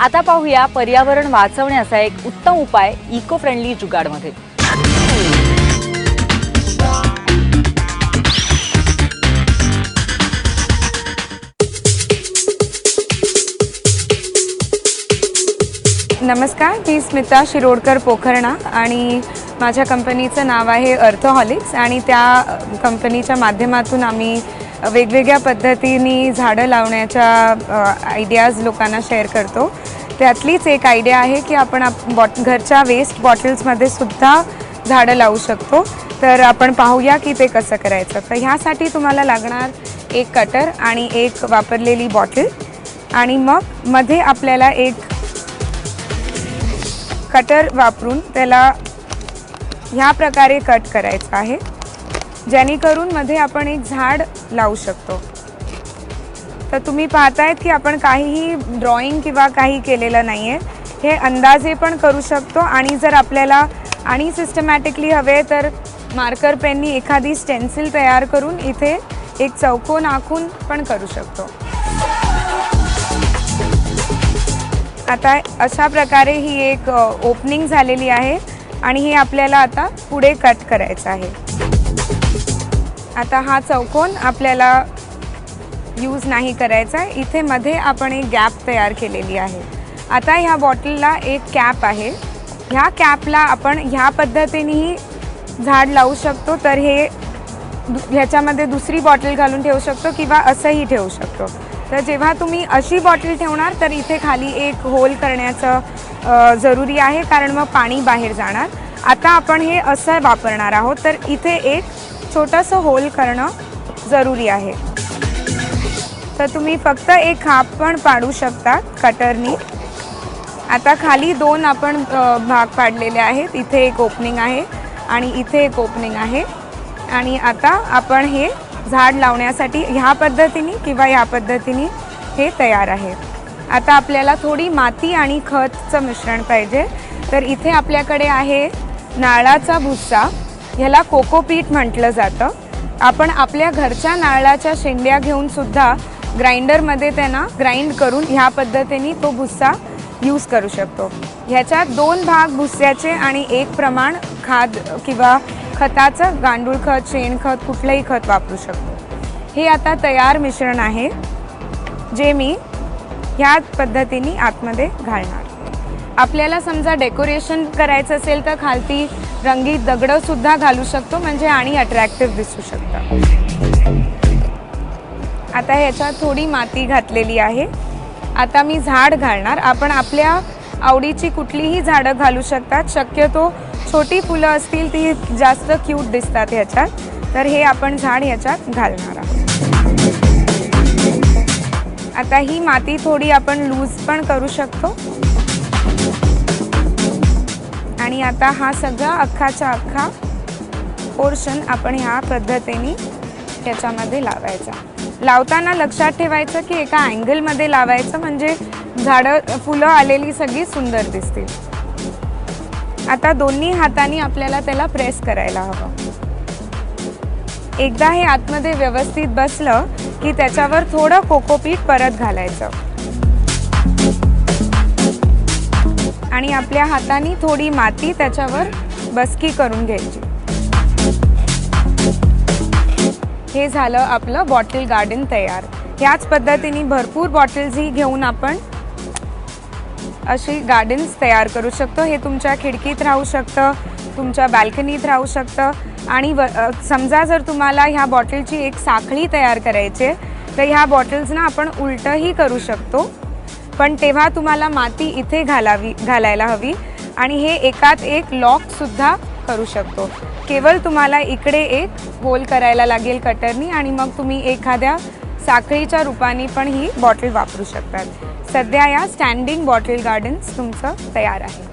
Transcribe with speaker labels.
Speaker 1: आता पाहूया पर्यावरण वाचवण्याचा एक उत्तम उपाय इको फ्रेंडली जुगाडमध्ये।
Speaker 2: नमस्कार, मी स्मिता शिरोडकर पोखरणा आणि माझ्या कंपनीचं नाव आहे अर्थहॉलिक्स आणि त्या कंपनीच्या माध्यमातून आम्ही वेगवेगळ्या पद्धतीने झाडं लावण्याच्या आयडियाज लोकांना शेअर करतो। त्यातलीच एक आयडिया आहे की आपण घरच्या वेस्ट बॉटल्समध्ये सुद्धा झाडं लावू शकतो। तर आपण पाहूया की ते कसं करायचं। तर ह्यासाठी तुम्हाला लागणार एक कटर आणि एक वापरलेली बॉटल आणि मग मध्ये आपल्याला एक कटर वापरून त्याला ह्या प्रकारे कट करायचं आहे, जेणेकरून मध्ये आपण एक झाड लावू शकतो। तर तुम्ही पाहतायत की आपण काहीही ड्रॉइंग किंवा काही केलेलं नाही आहे, हे अंदाजे पण करू शकतो आणि जर आपल्याला आणि सिस्टमॅटिकली हवे तर मार्कर पेननी एखादी स्टेन्सिल तयार करून इथे एक चौकोन आखून पण करू शकतो। आता अशा प्रकारे ही एक ओपनिंग झालेली आहे आणि हे आपल्याला आता पुढे कट करायचं आहे। आता हा चौकोन आपल्याला यूज नाही करायचा आहे, इथे मध्ये आपण एक गॅप तयार केलेली आहे। आता ह्या बॉटलला एक कॅप आहे, ह्या कॅपला आपण ह्या पद्धतीनेही झाड लावू शकतो। तर हे ह्याच्यामध्ये दुसरी बॉटल घालून ठेवू शकतो किंवा असंही ठेवू शकतो। तर जेव्हा तुम्ही अशी बॉटल ठेवणार तर इथे खाली एक होल करण्याचं जरुरी आहे, कारण मग पाणी बाहेर जाणार। आता आपण हे असं वापरणार आहोत, तर इथे एक छोटंसं होल करणं जरुरी आहे। तर तुम्ही फक्त एक खाप पण पाडू शकता कटरनी। आता खाली दोन आपण भाग पाडलेले आहेत, इथे एक ओपनिंग आहे आणि इथे एक ओपनिंग आहे आणि आता आपण हे झाड लावण्यासाठी ह्या पद्धतीने किंवा ह्या पद्धतीने हे तयार आहे। आता आपल्याला थोडी माती आणि खतचं मिश्रण पाहिजे, तर इथे आपल्याकडे आहे नारळाचा भुस्सा, ह्याला कोकोपीट म्हटलं जातं। आपण आपल्या घरच्या नारळाच्या शेंड्या घेऊन सुद्धा ग्राइंडरमध्ये त्यांना ग्राइंड करून ह्या पद्धतीने तो भुस्सा यूज करू शकतो। ह्याच्यात दोन भाग भुस्स्याचे आणि एक प्रमाण खाद किंवा खताचं, गांडूळ खत, शेणखत, कुठलंही खत वापरू शकतो। हे आता तयार मिश्रण आहे, जे मी ह्या पद्धतीने आतमध्ये घालणार। आपल्याला समजा डेकोरेशन करायचं असेल तर खालती रंगीत दगडं सुद्धा घालू शकतो, म्हणजे आणि अट्रॅक्टिव्ह दिसू शकतं। आता ह्याच्यात थोडी माती घातलेली आहे, आता मी झाड घालणार। आपण आपल्या आवडीची कुठलीही झाडं घालू शकतात, शक्यतो छोटी फुलं असतील ती जास्त क्यूट दिसतात ह्याच्यात, तर हे आपण झाड ह्याच्यात घालणार आहोत। आता ही माती थोडी आपण लूज पण करू शकतो आणि आता हा सगळा अख्खाचा अख्खा पोर्शन आपण ह्या पद्धतीने त्याच्यामध्ये लावायचा। लावताना लक्षात ठेवायचं की एका अँगलमध्ये लावायचं, म्हणजे झाडं फुलं आलेली सगळी सुंदर दिसतील। आता दोन्ही हातांनी आपल्याला त्याला प्रेस करायला हवं। एकदा हे आतमध्ये व्यवस्थित बसलं की त्याच्यावर थोडं कोकोपीट परत घालायचं आणि आपल्या हातांनी थोडी माती त्याच्यावर बसकी करून घ्यायची। हे झालं आपलं बॉटल गार्डन तयार। ह्याच पद्धतीने भरपूर बॉटल्सही घेऊन आपण अशी गार्डन्स तयार करू शकतो। हे तुमच्या खिडकीत राहू शकतं, तुमच्या बाल्कनीत राहू शकतं आणि समजा जर तुम्हाला ह्या बॉटलची एक साखळी तयार करायची आहे तर ह्या बॉटल्सना आपण उलटंही करू शकतो, पण तेव्हा तुम्हाला माती इथे घालायला हवी आणि हे एकात एक लॉकसुद्धा करू शकतो। केवळ तुम्हाला इकडे एक होल करायला लागेल कटरनी आणि मग तुम्ही एखाद्या साखळीच्या रूपाने पण ही बॉटल वापरू शकतात। सध्या या स्टँडिंग बॉटल गार्डन्स तुमचं तयार आहे।